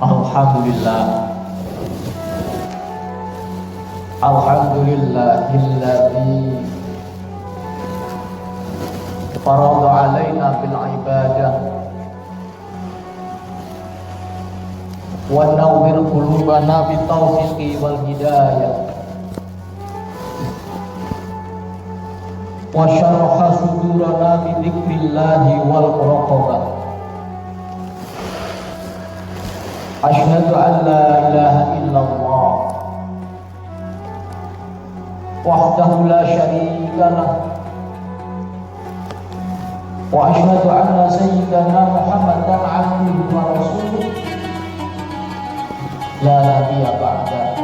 Alhamdulillah, alhamdulillahilladzi farada alaina bil ibadah wa nawwir qulubana bit taufiqi wal hidayah wa syarha sudurana bi dzikrillahi wal muraqabah. Asyhadu an la ilaha illallah wahdahu la syarika lah wa asyhadu anna sayyidana Muhammadan abduhu wa rasuluh la nabiyya ba'da.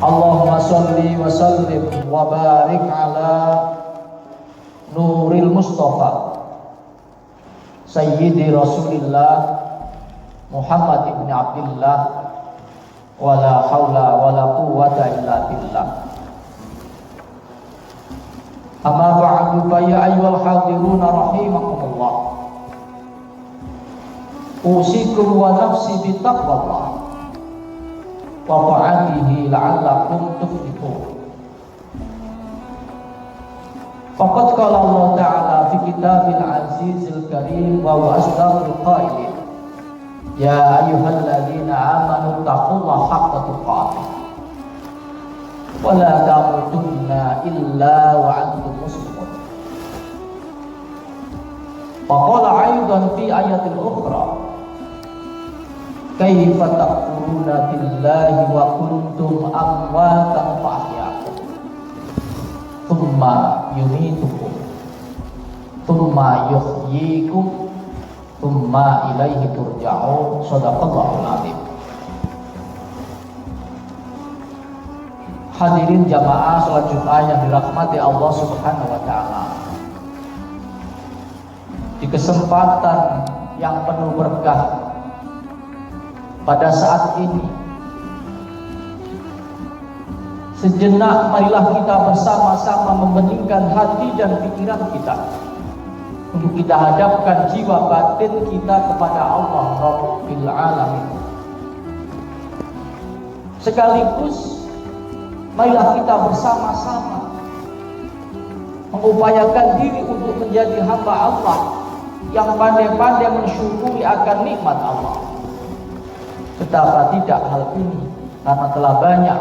Allahumma shalli wa sallim wa barik ala nuril mustafa sayyidi rasulillah Muhammad ibn Abdullah wala haula wala quwwata illa billah. Amma ba'du fa ya ayyuhal hadirun rahimakumullah. Usikum wa nafsi bi taqwallah wa ta'atihi la'allakum tuflihun. Faqad qala Allah ta'ala fi kitabil azizil karim wa huwa asdaqul qailin. Ya ayyuhalladzina amanu taqullaha haqqa tuqatih wa la tamutunna illa wa antum muslimun. Wa qala aidan fi ayatil ukhra kaifa takfuruna billahi wa kuntum amwatan fa ahyaakum thumma yumitukum thumma yuhyikum thumma ilaihi turja'un. Shadaqallahul azim. Hadirin jamaah salat Jumat yang dirahmati Allah Subhanahu wa taala. Di kesempatan yang penuh berkah pada saat ini, sejenak marilah kita bersama-sama membeningkan hati dan pikiran kita untuk kita hadapkan jiwa batin kita kepada Allah Rabbil Alamin. Sekaligus marilah kita bersama-sama mengupayakan diri untuk menjadi hamba Allah yang pandai-pandai mensyukuri akan nikmat Allah. Betapa tidak hal ini, karena telah banyak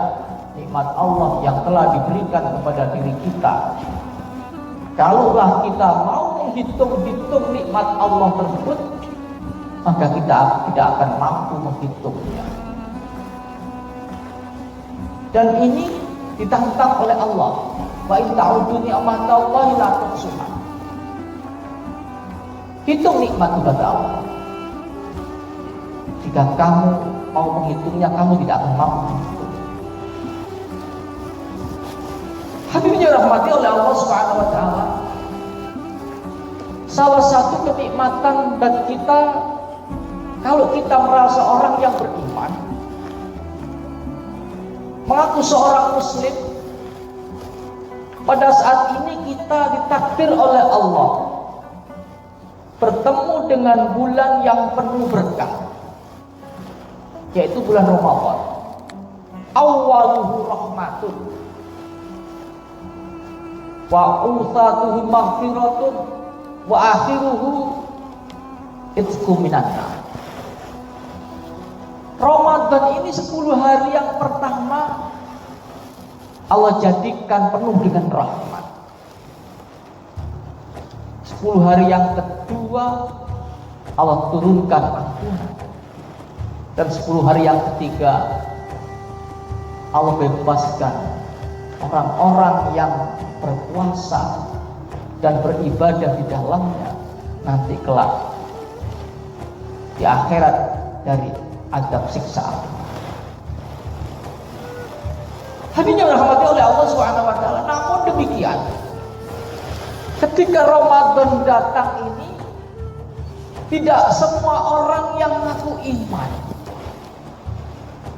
nikmat Allah yang telah diberikan kepada diri kita. Kalaulah kita mau menghitung-hitung nikmat Allah tersebut, maka kita tidak akan mampu menghitungnya. Dan ini ditantang oleh Allah. Wa in ta'udu ni'matallahi la tuhsuha. Hitung nikmat kepada Allah. Jika kamu mau menghitungnya, kamu tidak akan mampu menghitung. Hadirin yang dirahmati oleh Allah Subhanahu wa taala. Salah satu kenikmatan bagi kita kalau kita merasa orang yang beriman, mengaku seorang muslim, pada saat ini kita ditakdir oleh Allah bertemu dengan bulan yang penuh berkah, yaitu bulan Ramadan. Awwaluhu rahmatun wa usatuhu maghfiratun wa akhiruhu itqu minan nar. Ramadan ini 10 hari yang pertama Allah jadikan penuh dengan rahmat. 10 hari yang kedua Allah turunkan ampunan. Dan 10 hari yang ketiga Allah bebaskan orang-orang yang berpuasa dan beribadah di dalamnya nanti kelak di akhirat dari azab siksa api. Hadirin yang dirahmati oleh Allah Subhanahu wa taala. Namun demikian, ketika Ramadan datang ini, tidak semua orang yang mengaku iman,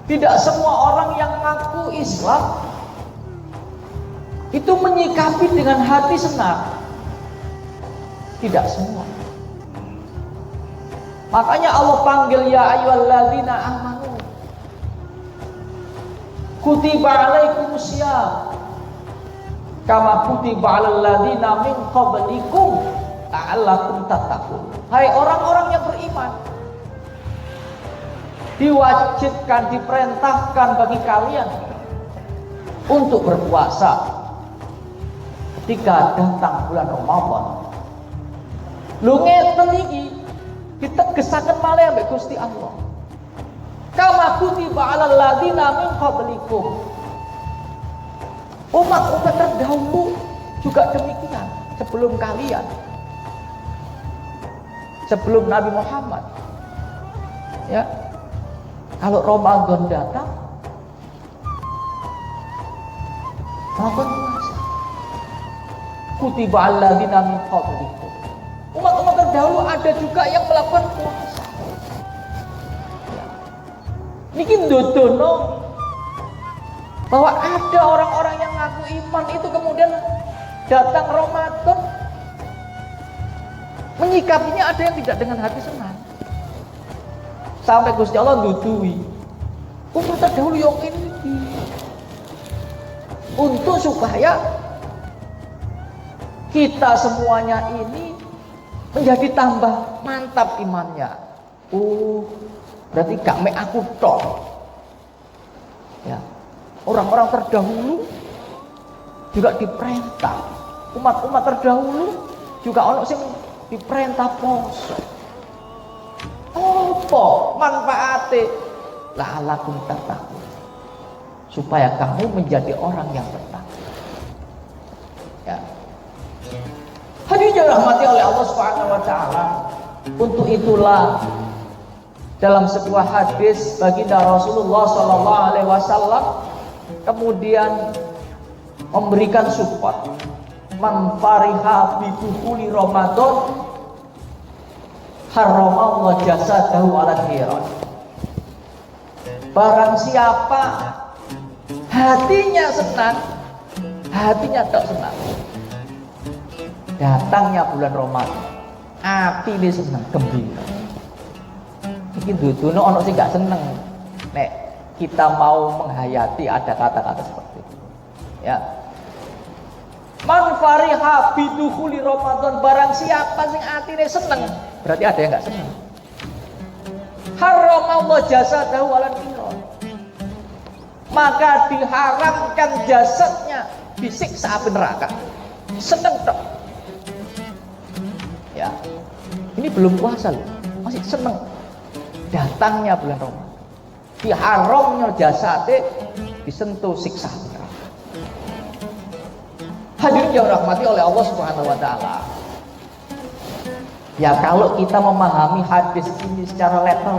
tidak semua orang yang mengaku Islam itu menyikapi dengan hati senang. Tidak semua. Makanya Allah panggil ya ayyuhalladzina amanu kutiba alaikumusiyam kama kutiba alal ladzina min qablikum la'allakum tattaqun. Hai orang-orang yang beriman, diwajibkan, diperintahkan bagi kalian untuk berpuasa ketika datang bulan Ramadan. Lu ngeten iki ditegesaken malih ambek Gusti Allah. Kama kutiba alal ladzina min qablikum. Umat-umat terdahulu juga demikian sebelum kalian. Sebelum Nabi Muhammad. Ya. Kalau Ramadan datang, melakukan puasa. Kutiba alladzina min qablikum. Umat-umat terdahulu ada juga yang melakukan puasa. Ya. Niki ndodono bahwa ada orang-orang yang ngaku iman itu kemudian datang Ramadan menyikapinya ada yang tidak dengan hati senang. Sampai Gusti Allah ndudui umat terdahulu yang ini untuk supaya kita semuanya ini menjadi tambah mantap imannya. Berarti gak mek aku tok. Ya. Orang-orang terdahulu juga diperintah. Umat-umat terdahulu juga ono sing diperintah poso. Apa manfaate? La'allakum tattaqun. Supaya kamu menjadi orang yang bertakwa. Ya. Hadirin dirahmati oleh Allah Subhanahu wa taala. Untuk itulah dalam sebuah hadis baginda Rasulullah sallallahu alaihi wasallam kemudian memberikan support. Man fariha bi dukhuli Ramadan haramallahu jasadahu 'ala niran. Barang siapa hatinya senang, hatinya tak senang, datangnya bulan Ramadan, hati ini senang, gembira. Iki duduno ono sing gak seneng nek kita mau menghayati ada kata-kata seperti itu. Ya. Man fariha bidukhuli Ramadan, barang siapa sing atine seneng, berarti ada yang gak seneng. Haramallahu jasadahu 'ala niran. Maka diharamkan jasadnya disiksa api neraka. Seneng tok. Ya. Ini belum puasa loh, masih seneng datangnya bulan Ramadan. Diharamnya jasadnya disentuh siksa neraka. Hadirin yang dirahmati oleh Allah Subhanahu wa taala. Ya kalau kita memahami hadis ini secara letter,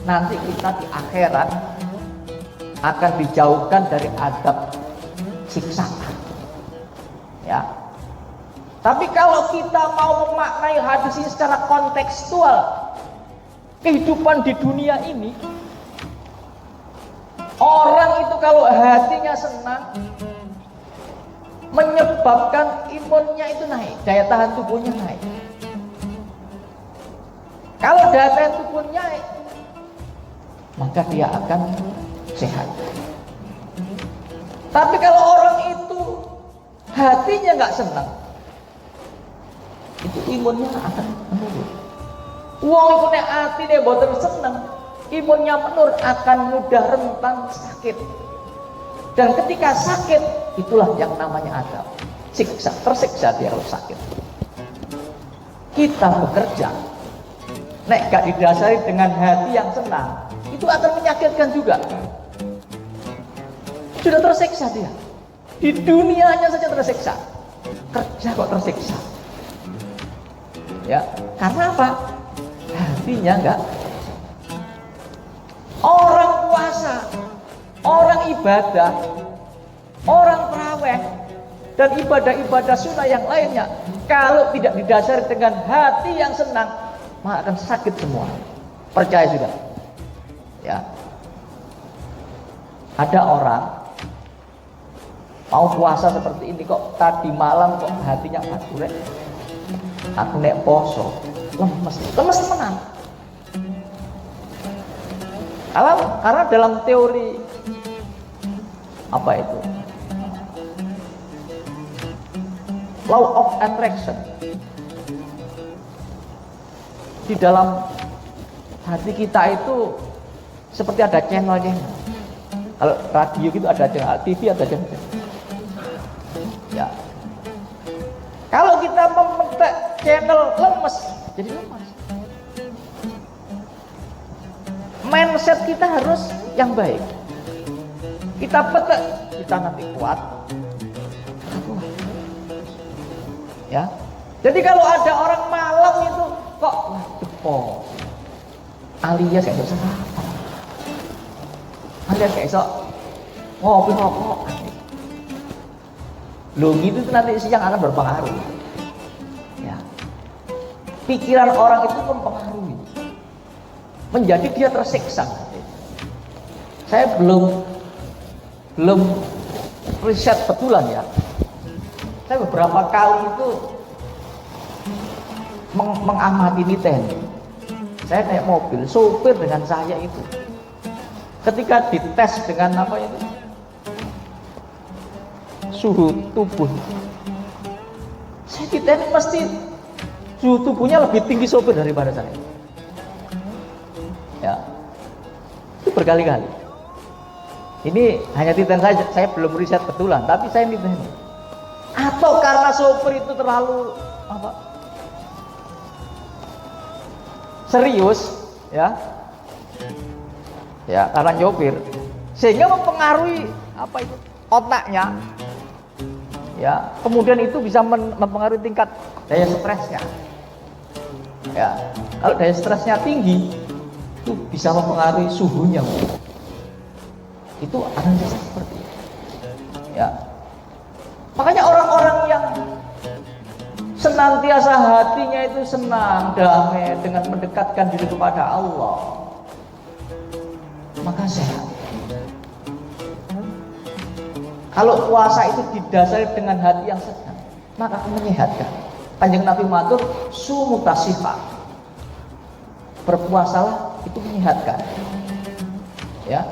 nanti kita di akhirat akan dijauhkan dari adab siksaan. Ya. Tapi kalau kita mau memaknai hadis ini secara kontekstual, kehidupan di dunia ini, orang itu kalau hatinya senang menyebabkan imunnya itu naik, daya tahan tubuhnya naik. Kalau daya tahan tubuhnya naik, maka dia akan sehat. Tapi kalau orang itu hatinya nggak senang, itu imunnya akan menurun. Wong iku nek atine mboten seneng, imunnya menurun, akan mudah rentan sakit. Dan ketika sakit, itulah yang namanya adab. Siksa, tersiksa dia kalau sakit. Kita bekerja, nek gak didasari dengan hati yang senang, itu akan menyakitkan juga. Sudah tersiksa dia. Di dunianya saja tersiksa. Kerja kok tersiksa. Ya, karena apa? Hatinya enggak. Orang puasa, orang ibadah, orang tarawih, dan ibadah-ibadah sunnah yang lainnya, kalau tidak didasari dengan hati yang senang, maka akan sakit semua. Percaya sudah. Ya. Ada orang mau puasa seperti ini kok tadi malam kok hatinya madurek. Aku nek poso, lemes tenan. Karena dalam teori apa itu? Law of attraction. Di dalam hati kita itu seperti ada channelnya. Kalau radio gitu ada channel, TV ada channel. Ya. Kalau kita memetak channel lemes, jadi lemas. Mindset kita harus yang baik. Kita petak, kita nanti kuat. Ya. Jadi kalau ada orang malam itu kok waduh alias kayak bisa alias kayak iso ngopi rokok. Loh gitu tuh nanti siang akan berpengaruh. Ya. Pikiran orang itu mempengaruhi. Menjadi dia tersiksa. Saya belum riset betulan ya. Saya beberapa kali itu mengamati niten. Saya naik mobil, sopir dengan saya itu. Ketika dites dengan apa itu? Suhu tubuh. Saya dites pasti suhu tubuhnya lebih tinggi sopir daripada saya. Ya. Itu berkali-kali. Ini hanya titen saja, saya belum riset betulan, tapi saya titen. Atau karena sopir itu terlalu apa? Serius, ya. Ya, karena nyopir sehingga mempengaruhi apa itu? Otaknya. Ya, kemudian itu bisa mempengaruhi tingkat daya stresnya. Ya, kalau daya stresnya tinggi, itu bisa mempengaruhi suhunya. Itu analisis seperti itu. Ya. Makanya orang-orang yang senantiasa hatinya itu senang, damai dengan mendekatkan diri kepada Allah, maka sehat. Kalau puasa itu didasari dengan hati yang senang, maka akan menyehatkan. Kanjeng Nabi matur, sumu tasihah. Berpuasalah itu menyehatkan. Ya.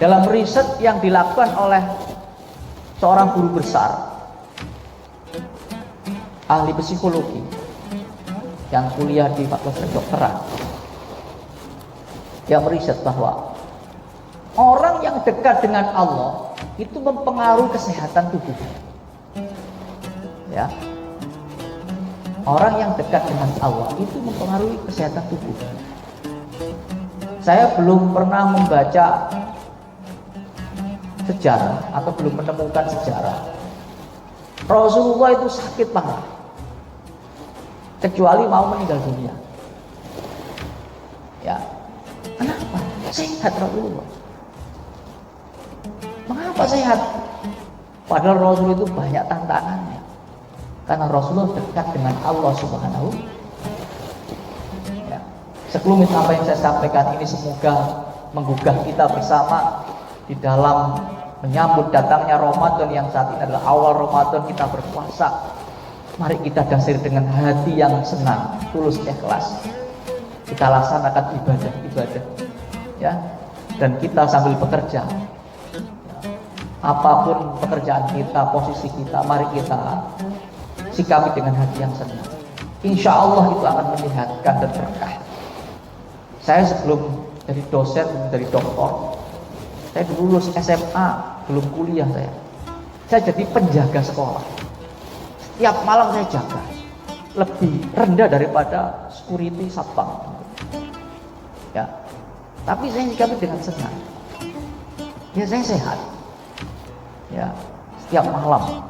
Dalam riset yang dilakukan oleh seorang guru besar, ahli psikologi yang kuliah di Fakultas Kedokteran, yang meriset bahwa orang yang dekat dengan Allah itu mempengaruhi kesehatan tubuh. Ya. Orang yang dekat dengan Allah itu mempengaruhi kesehatan tubuh. Saya belum pernah membaca sejarah atau belum menemukan sejarah Rasulullah itu sakit parah kecuali mau meninggal dunia. Ya. Kenapa? Sehat Rasulullah. Mengapa sehat? Padahal Rasul itu banyak tantangannya. Karena Rasulullah dekat dengan Allah Subhanahu. Ya. Sekelumit apa yang saya sampaikan ini semoga menggugah kita bersama di dalam menyambut datangnya Ramadan yang saat ini adalah awal Ramadan kita berpuasa. Mari kita dasari dengan hati yang senang, tulus, ikhlas. Kita laksanakan ibadah, ya. Dan kita sambil bekerja. Apapun pekerjaan kita, posisi kita, mari kita sikapi dengan hati yang senang. Insya Allah itu akan menyehatkan dan berkah. Saya sebelum jadi dosen, dari doktor, saya dulu lulus SMA, belum kuliah saya. Saya jadi penjaga sekolah. Setiap malam saya jaga. Lebih rendah daripada security satpam. Ya. Tapi saya sikapi dengan senang. Ya saya sehat. Ya. Setiap malam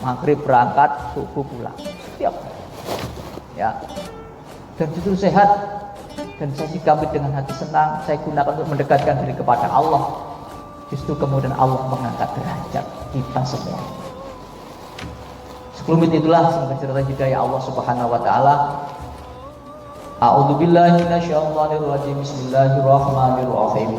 maghrib berangkat, subuh pulang. Setiap hari. Ya. Dan justru sehat. Dan saya sikapi dengan hati senang. Saya gunakan untuk mendekatkan diri kepada Allah. Justru kemudian Allah mengangkat derajat kita semua. Sekelumit itulah semoga cerita hidayah Allah Subhanahu wa taala. A'udzubillahi minasyaitonirrajim. Bismillahirrahmanirrahim.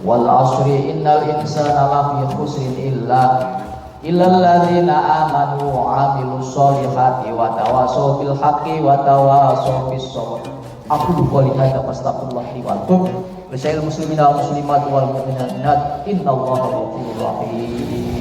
Wal 'ashri innal insana lafi khusrin illal ladzina amanu wa 'amilus sholihati wa tawassaw bil haqqi wa tawassaw bis sabr. Aku qouli hadza fastaghfirullahi wa atubu. Wassalamualaikum warahmatullahi wabarakatuh. Innallaha ghafurur rahim.